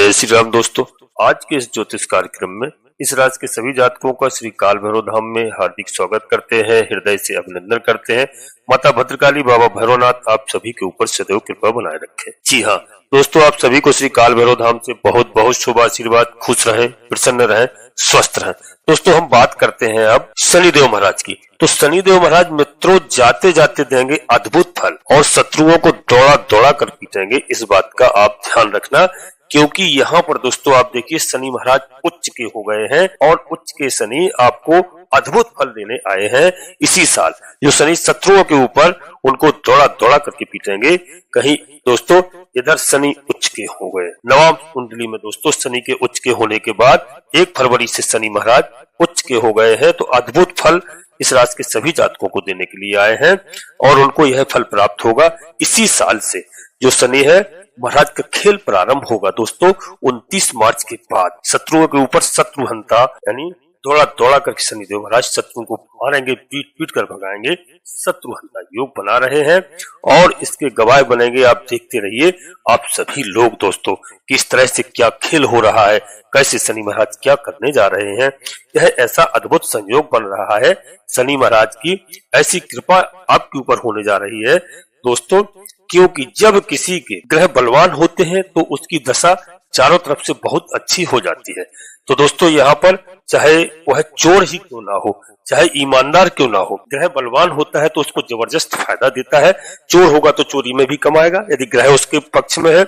जय श्री राम दोस्तों। आज के इस ज्योतिष कार्यक्रम में इस राशि के सभी जातकों का श्री काल भैरव धाम में हार्दिक स्वागत करते हैं, हृदय से अभिनंदन करते हैं। माता भद्रकाली, बाबा भैरवनाथ आप सभी के ऊपर सदैव कृपा बनाए रखें। जी हाँ दोस्तों, आप सभी को श्री काल भैरव धाम से बहुत बहुत शुभ आशीर्वाद। खुश रहें, प्रसन्न रहें, स्वस्थ रहें। दोस्तों हम बात करते हैं अब शनिदेव महाराज की। तो शनिदेव महाराज मित्रों जाते जाते देंगे अद्भुत फल और शत्रुओं को दौड़ा दौड़ा कर पीटेंगे। इस बात का आप ध्यान रखना, क्योंकि यहाँ पर दोस्तों आप देखिए शनि महाराज उच्च के हो गए हैं और उच्च के शनि आपको अद्भुत फल देने आए हैं इसी साल। जो शनि शत्रुओं के ऊपर उनको दौड़ा दौड़ा करके पीटेंगे। कहीं दोस्तों इधर शनि उच्च के हो गए। नवम कुंडली में दोस्तों शनि के उच्च के होने के बाद 1 फरवरी से शनि महाराज उच्च के हो गए हैं। तो अद्भुत फल इस राशि के सभी जातकों को देने के लिए आए हैं और उनको यह फल प्राप्त होगा। इसी साल से जो शनि है महाराज का खेल प्रारंभ होगा दोस्तों 29 मार्च के बाद। शत्रुओं के ऊपर शत्रुहंता यानी दौड़ा दौड़ा करके शनिदेव महाराज शत्रु को मारेंगे, पीट पीट कर भगाएंगे। शत्रुहंता योग बना रहे हैं और इसके गवाह बनेंगे। आप देखते रहिए आप सभी लोग दोस्तों किस तरह से क्या खेल हो रहा है, कैसे शनि महाराज क्या करने जा रहे हैं। यह ऐसा अद्भुत संयोग बन रहा है, शनि महाराज की ऐसी कृपा आपके ऊपर होने जा रही है दोस्तों। क्योंकि जब किसी के ग्रह बलवान होते हैं तो उसकी दशा चारों तरफ से बहुत अच्छी हो जाती है। तो दोस्तों यहाँ पर चाहे वह चोर ही क्यों ना हो, चाहे ईमानदार क्यों ना हो, ग्रह बलवान होता है तो उसको जबरदस्त फायदा देता है। चोर होगा तो चोरी में भी कमाएगा, यदि ग्रह उसके पक्ष में है,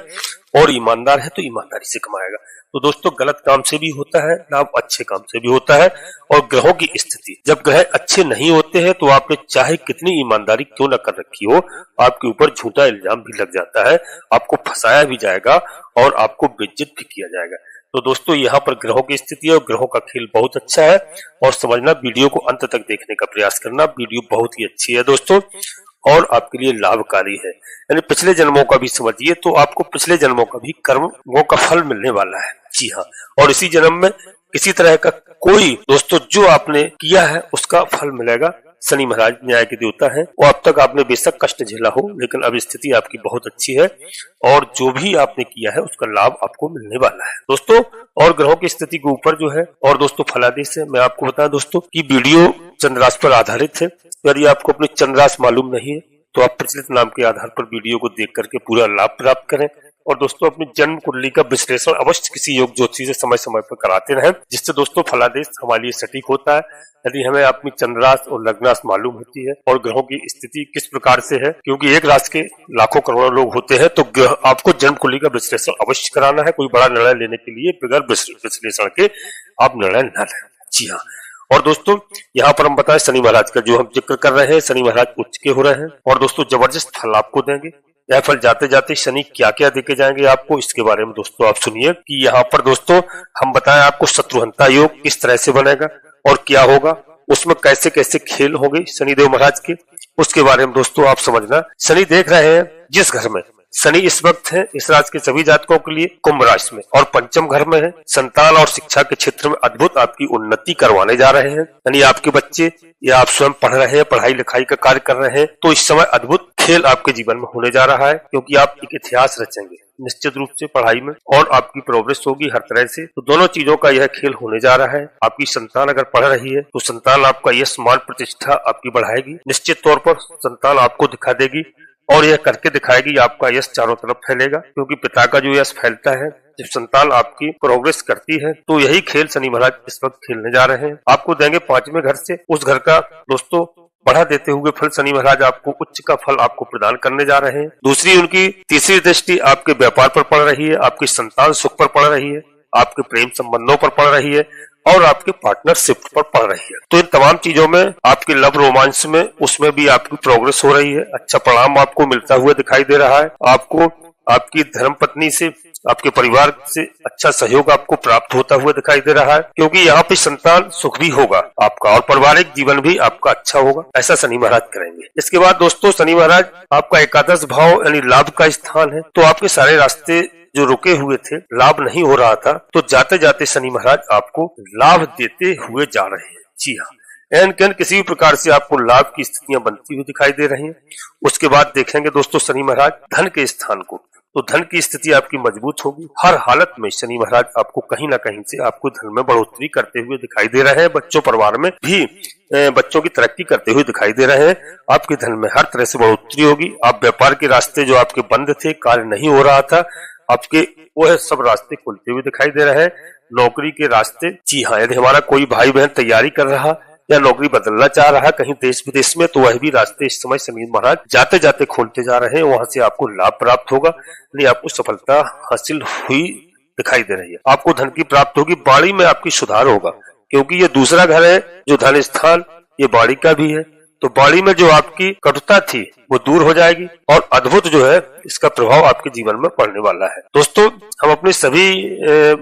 और ईमानदार है तो ईमानदारी से कमाएगा। तो दोस्तों गलत काम से भी होता है लाभ, अच्छे काम से भी होता है। और ग्रहों की स्थिति जब ग्रह अच्छे नहीं होते हैं तो आपने चाहे कितनी ईमानदारी क्यों न कर रखी हो, आपके ऊपर झूठा इल्जाम भी लग जाता है, आपको फंसाया भी जाएगा और आपको बेइज्जत भी किया जाएगा। तो दोस्तों यहाँ पर ग्रहों की स्थिति है और ग्रहों का खेल बहुत अच्छा है। और समझना, वीडियो को अंत तक देखने का प्रयास करना, वीडियो बहुत ही अच्छी है दोस्तों और आपके लिए लाभकारी है। यानी पिछले जन्मों का भी समझिए तो आपको पिछले जन्मों का भी कर्मों का फल मिलने वाला है। जी हाँ, और इसी जन्म में किसी तरह का कोई दोस्तों जो आपने किया है उसका फल मिलेगा। शनि महाराज न्याय के देवता हैं और अब तक आपने बेशक कष्ट झेला हो, लेकिन अब स्थिति आपकी बहुत अच्छी है और जो भी आपने किया है उसका लाभ आपको मिलने वाला है दोस्तों। और ग्रहों की स्थिति के ऊपर जो है और दोस्तों फलादेश है। मैं आपको बताऊं दोस्तों कि वीडियो चंद्र राशि पर आधारित है। यदि आपको अपनी चंद्र राशि मालूम नहीं है तो आप प्रचलित नाम के आधार पर वीडियो को देख करके पूरा लाभ प्राप्त करें। और दोस्तों अपनी जन्म कुंडली का विश्लेषण अवश्य किसी योग ज्योतिषी से समय समय पर कराते रहें, जिससे दोस्तों फलादेश हमारे लिए सटीक होता है। यदि हमें अपनी चंद्र राशि और लग्न राशि मालूम होती है और ग्रहों की स्थिति किस प्रकार से है, क्योंकि एक राशि के लाखों करोड़ों लोग होते हैं, तो आपको जन्म कुंडली का विश्लेषण अवश्य कराना है। कोई बड़ा निर्णय लेने के लिए बगैर विश्लेषण के आप निर्णय न लें। जी हाँ, और दोस्तों यहाँ पर हम बताएं शनि महाराज का जो हम जिक्र कर रहे हैं, शनि महाराज उच्च के हो रहे हैं और दोस्तों जबरदस्त फल आपको देंगे। यह फल जाते जाते शनि क्या क्या देके जाएंगे आपको, इसके बारे में दोस्तों आप सुनिए कि यहाँ पर दोस्तों हम बताएं आपको शत्रुहंता योग किस तरह से बनेगा और क्या होगा, उसमें कैसे कैसे खेल होंगे शनिदेव महाराज के, उसके बारे में दोस्तों आप समझना। शनि देख रहे हैं जिस घर में शनि इस वक्त है इस राशि के सभी जातकों के लिए कुंभ राशि में और पंचम घर में है, संतान और शिक्षा के क्षेत्र में अद्भुत आपकी उन्नति करवाने जा रहे हैं। यानी आपके बच्चे या आप स्वयं पढ़ रहे हैं, पढ़ाई लिखाई का कार्य कर रहे हैं, तो इस समय अद्भुत खेल आपके जीवन में होने जा रहा है, क्योंकि आप एक इतिहास रचेंगे निश्चित रूप से पढ़ाई में और आपकी प्रोग्रेस होगी हर तरह से। तो दोनों चीजों का यह खेल होने जा रहा है। आपकी संतान अगर पढ़ रही है तो संतान आपका यश मान प्रतिष्ठा आपकी बढ़ाएगी, निश्चित तौर पर संतान आपको दिखा देगी और यह करके दिखाएगी, आपका यश चारों तरफ फैलेगा। क्योंकि पिता का जो यश फैलता है जब संतान आपकी प्रोग्रेस करती है, तो यही खेल शनि महाराज इस वक्त खेलने जा रहे हैं। आपको देंगे 5वें घर से, उस घर का दोस्तों बढ़ा देते हुए फल शनि महाराज आपको उच्च का फल आपको प्रदान करने जा रहे हैं। दूसरी उनकी तीसरी दृष्टि आपके व्यापार पर पड़ रही है, आपकी संतान सुख पर पड़ रही है, आपके प्रेम संबंधों पर पड़ रही है और आपके पार्टनरशिप पर पड़ रही है। तो इन तमाम चीजों में आपके लव रोमांस में उसमें भी आपकी प्रोग्रेस हो रही है। अच्छा परिणाम आपको मिलता हुआ दिखाई दे रहा है। आपको आपकी धर्मपत्नी से, आपके परिवार से अच्छा सहयोग आपको प्राप्त होता हुआ दिखाई दे रहा है, क्योंकि यहाँ पे संतान सुख भी होगा आपका और पारिवारिक जीवन भी आपका अच्छा होगा। ऐसा शनि महाराज करेंगे। इसके बाद दोस्तों शनि महाराज आपका एकादश भाव यानी लाभ का स्थान है, तो आपके सारे रास्ते जो रुके हुए थे, लाभ नहीं हो रहा था, तो जाते जाते शनि महाराज आपको लाभ देते हुए जा रहे हैं। जी हाँ, एन किसी भी प्रकार से आपको लाभ की स्थितियां बनती हुई दिखाई दे रही हैं। उसके बाद देखेंगे दोस्तों शनि महाराज धन के स्थान को, तो धन की स्थिति आपकी मजबूत होगी। हर हालत में शनि महाराज आपको कहीं ना कहीं से आपको धन में बढ़ोतरी करते हुए दिखाई दे रहे हैं। बच्चों परिवार में भी बच्चों की तरक्की करते हुए दिखाई दे रहे हैं। आपके धन में हर तरह से बढ़ोतरी होगी। आप व्यापार के रास्ते जो आपके बंद थे, कार्य नहीं हो रहा था, आपके वो सब रास्ते खुलते हुए दिखाई दे रहे हैं। नौकरी के रास्ते, जी हाँ, यदि हमारा कोई भाई बहन तैयारी कर रहा या नौकरी बदलना चाह रहा है कहीं देश विदेश में, तो वह भी रास्ते इस समय शनि महाराज जाते जाते खोलते जा रहे हैं। वहां से आपको लाभ प्राप्त होगा, यानी आपको सफलता हासिल हुई दिखाई दे रही है। आपको धन की प्राप्त होगी। बाड़ी में आपकी सुधार होगा, क्योंकि ये दूसरा घर है जो धन स्थान, ये बाड़ी का भी है। तो बाड़ी में जो आपकी कटुता थी वो दूर हो जाएगी और अद्भुत जो है इसका प्रभाव आपके जीवन में पड़ने वाला है। दोस्तों, हम अपने सभी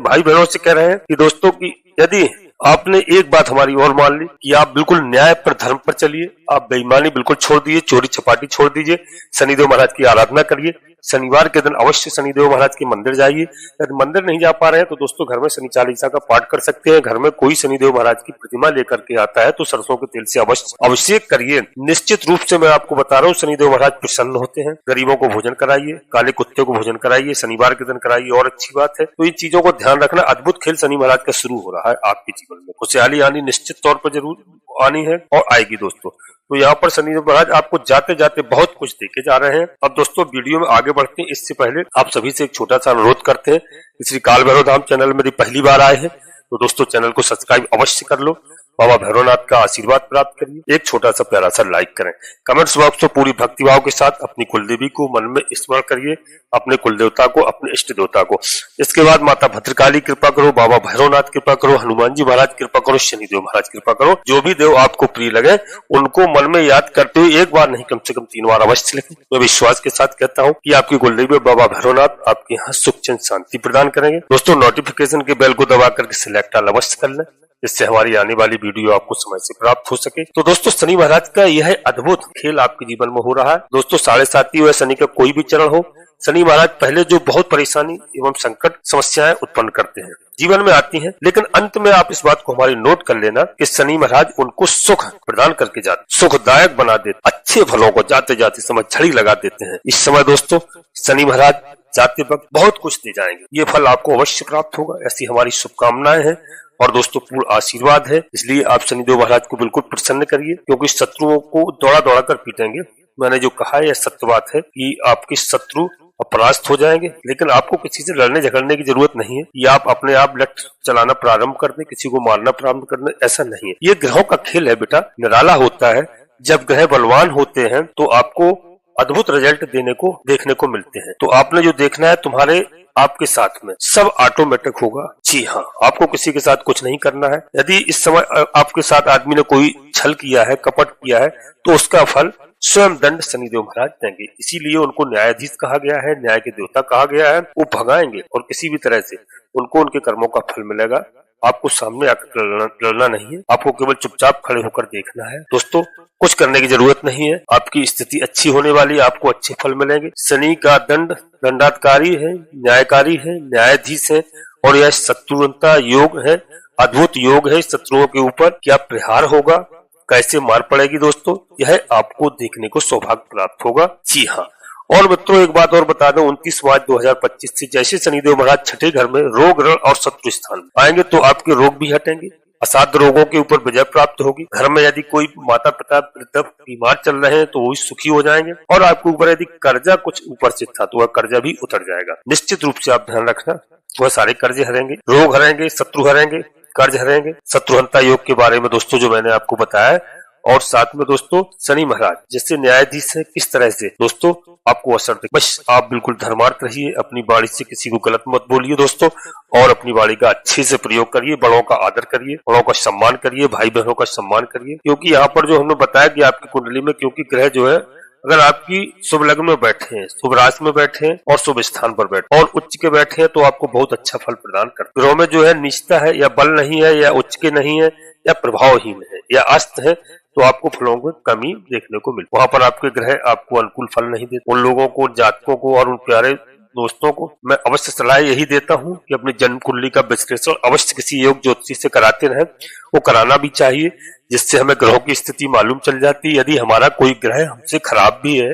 भाई बहनों से कह रहे हैं कि दोस्तों की यदि आपने एक बात हमारी और मान ली कि आप बिल्कुल न्याय पर, धर्म पर चलिए, आप बेईमानी बिल्कुल छोड़ दीजिए, चोरी चपाटी छोड़ दीजिए, शनिदेव महाराज की आराधना करिए। शनिवार के दिन अवश्य शनिदेव महाराज के मंदिर जाइए। यदि मंदिर नहीं जा पा रहे हैं तो दोस्तों घर में शनि चालीसा का पाठ कर सकते हैं। घर में कोई शनिदेव महाराज की प्रतिमा लेकर के आता है तो सरसों के तेल से अवश्य करिए। निश्चित रूप से मैं आपको बता रहा हूँ, शनिदेव महाराज प्रसन्न होते हैं। गरीबों को भोजन कराइए, काले कुत्ते को भोजन कराइए, शनिवार के दिन कराइए और अच्छी बात है। तो इन चीजों को ध्यान रखना। अद्भुत खेल शनि महाराज का शुरू हो रहा है आपके जीवन में। खुशहाली आनी निश्चित तौर पर जरूर आनी है और आएगी दोस्तों। तो यहाँ पर शनिदेव महाराज आपको जाते जाते बहुत कुछ देके जा रहे हैं। अब दोस्तों वीडियो में आगे बढ़ते हैं, इससे पहले आप सभी से एक छोटा सा अनुरोध करते हैं। श्री काल भैरव धाम चैनल में पहली बार आए हैं तो दोस्तों चैनल को सब्सक्राइब अवश्य कर लो। बाबा भैरवनाथ का आशीर्वाद प्राप्त करिए। एक छोटा सा प्यारा सा लाइक करें। कमेंट्स बॉक्स में पूरी भक्तिभाव के साथ अपनी कुलदेवी को मन में स्मरण करिए, अपने कुलदेवता को, अपने इष्ट देवता को। इसके बाद माता भद्रकाली कृपा करो, बाबा भैरवनाथ कृपा करो, हनुमान जी महाराज कृपा करो, शनिदेव महाराज कृपा करो। जो भी देव आपको प्रिय लगे उनको मन में याद करते हुए एक बार नहीं कम से कम 3 बार अवश्य लिखें। मैं विश्वास के साथ कहता हूँ कि आपकी कुलदेवी बाबा भैरवनाथ आपके यहाँ सुख चैन शांति प्रदान करेंगे। दोस्तों, नोटिफिकेशन के बेल को दबा करके सिलेक्ट ऑल अवश्य कर लें, इससे हमारी आने वाली वीडियो आपको समय से प्राप्त हो सके। तो दोस्तों, शनि महाराज का यह अद्भुत खेल आपके जीवन में हो रहा है। दोस्तों, 7.5 हुए शनि का कोई भी चरण हो, शनि महाराज पहले जो बहुत परेशानी एवं संकट समस्याएं उत्पन्न करते हैं जीवन में आती हैं, लेकिन अंत में आप इस बात को हमारी नोट कर लेना कि शनि महाराज उनको सुख प्रदान करके जाते, सुखदायक बना देते, अच्छे फलों को जाते जाते समय झड़ी लगा देते हैं। इस समय दोस्तों शनि महाराज जाते वक्त बहुत कुछ दे जाएंगे। ये फल आपको अवश्य प्राप्त होगा, ऐसी हमारी शुभकामनाएं हैं और दोस्तों पूर्ण आशीर्वाद है। इसलिए आप शनिदेव महाराज को बिल्कुल प्रसन्न करिए, क्योंकि शत्रुओं को दौड़ा दौड़ा कर पीटेंगे। मैंने जो कहा है यह सत्य बात है कि आपके शत्रु परास्त हो जाएंगे, लेकिन आपको किसी से लड़ने झगड़ने की जरूरत नहीं है कि आप अपने आप लठ चलाना प्रारंभ कर दें, किसी को मारना प्रारंभ कर दें, ऐसा नहीं है। ये ग्रहों का खेल है बेटा, निराला होता है। जब ग्रह बलवान होते हैं तो आपको अद्भुत रिजल्ट देखने को मिलते हैं। तो आपने जो देखना है तुम्हारे आपके साथ में सब ऑटोमेटिक होगा। जी हाँ, आपको किसी के साथ कुछ नहीं करना है। यदि इस समय आपके साथ आदमी ने कोई छल किया है, कपट किया है, तो उसका फल स्वयं दंड शनिदेव महाराज देंगे। इसीलिए उनको न्यायाधीश कहा गया है, न्याय के देवता कहा गया है। वो भगाएंगे और किसी भी तरह से उनको उनके कर्मों का फल मिलेगा। आपको सामने आकर लड़ना नहीं है, आपको केवल चुपचाप खड़े होकर देखना है। दोस्तों, कुछ करने की जरूरत नहीं है, आपकी स्थिति अच्छी होने वाली है, आपको अच्छे फल मिलेंगे। शनि का दंड दंडाधिकारी है, न्यायकारी है, न्यायाधीश है और यह शत्रुता योग है, अद्भुत योग है। शत्रुओं के ऊपर क्या प्रहार होगा, कैसे मार पड़ेगी दोस्तों, यह आपको देखने को सौभाग्य प्राप्त होगा। जी हाँ, और मित्रों एक बात और बता दूं, 29 मार्च 2025 से जैसे शनिदेव महाराज छठे घर में रोग ऋण और शत्रु स्थान आएंगे तो आपके रोग भी हटेंगे, असाध्य रोगों के ऊपर विजय प्राप्त होगी। घर में यदि कोई माता पिता वृद्ध बीमार चल रहे हैं तो वो भी सुखी हो जाएंगे और आपके ऊपर यदि कर्जा कुछ ऊपर से था तो वह कर्जा भी उतर जाएगा। निश्चित रूप से आप ध्यान रखना, वह सारे कर्जे हरेंगे, रोग हरेंगे, शत्रु हरेंगे, कर्ज हरेंगे। शत्रुहंता योग के बारे में दोस्तों जो मैंने आपको बताया, और साथ में दोस्तों शनि महाराज जैसे न्यायाधीश है, किस तरह से दोस्तों आपको असर दे। बस आप बिल्कुल धर्मार्थ रहिए, अपनी वाणी से किसी को गलत मत बोलिए दोस्तों, और अपनी वाणी का अच्छे से प्रयोग करिए, बड़ों का आदर करिए, बड़ों का सम्मान करिए, भाई बहनों का सम्मान करिए। क्योंकि यहाँ पर जो हमने बताया कि आपकी कुंडली में क्योंकि ग्रह जो है अगर आपकी शुभ लग्न में बैठे हैं, शुभ राशि में बैठे हैं और शुभ स्थान पर बैठे और उच्च के बैठे हैं तो आपको बहुत अच्छा फल प्रदान करते। ग्रहों में जो है नीचता है या बल नहीं है या उच्च के नहीं है या प्रभावहीन है या अस्त है तो आपको फलों में कमी देखने को मिलती। वहां पर आपके ग्रह आपको अनुकूल फल नहीं देते। उन लोगों को, जातकों को और उन प्यारे दोस्तों को मैं अवश्य सलाह यही देता हूं कि अपनी जन्म कुंडली का विश्लेषण अवश्य किसी योग ज्योतिषी से कराते रहें। वो कराना भी चाहिए, जिससे हमें ग्रहों की स्थिति मालूम चल जाती है। यदि हमारा कोई ग्रह हमसे खराब भी है,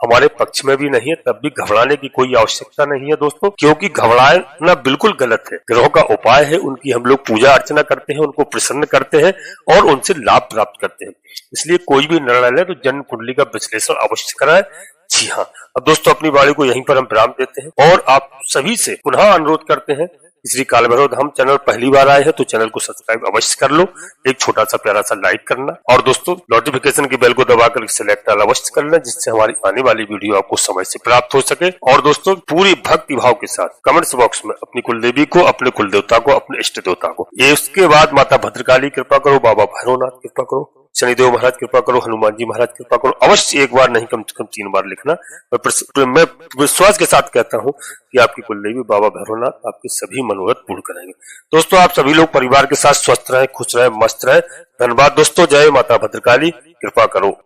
हमारे पक्ष में भी नहीं है, तब भी घबराने की कोई आवश्यकता नहीं है दोस्तों, क्योंकि घबराना बिल्कुल गलत है। ग्रहों का उपाय है, उनकी हम लोग पूजा अर्चना करते हैं, उनको प्रसन्न करते हैं और उनसे लाभ प्राप्त करते हैं। इसलिए कोई भी निर्णय ले तो जन्म कुंडली का विश्लेषण अवश्य कराएं। जी हाँ, अब दोस्तों अपनी वाणी को यहीं पर हम विराम देते हैं और आप सभी से पुनः अनुरोध करते हैं, श्री काल भैरव धाम चैनल पहली बार आए हैं तो चैनल को सब्सक्राइब अवश्य कर लो, एक छोटा सा प्यारा सा लाइक करना और दोस्तों नोटिफिकेशन की बेल को दबाकर सिलेक्ट अवश्य करना, जिससे हमारी आने वाली वीडियो आपको समय से प्राप्त हो सके। और दोस्तों पूरी भक्ति भाव के साथ कमेंट्स बॉक्स में अपनी कुलदेवी को, अपने कुल देवता को, अपने इष्ट देवता को, इसके बाद माता भद्रकाली कृपा करो, बाबा भैरवनाथ कृपा करो, शनिदेव महाराज कृपा करो, हनुमान जी महाराज कृपा करो, अवश्य एक बार नहीं कम से कम 3 बार लिखना। मैं विश्वास के साथ कहता हूं कि आपकी कुलदेवी बाबा भैरवनाथ आपके सभी मनोरथ पूर्ण करेंगे। दोस्तों आप सभी लोग परिवार के साथ स्वस्थ रहें, खुश रहें, मस्त रहें। धन्यवाद दोस्तों। जय माता भद्रकाली, कृपा करो।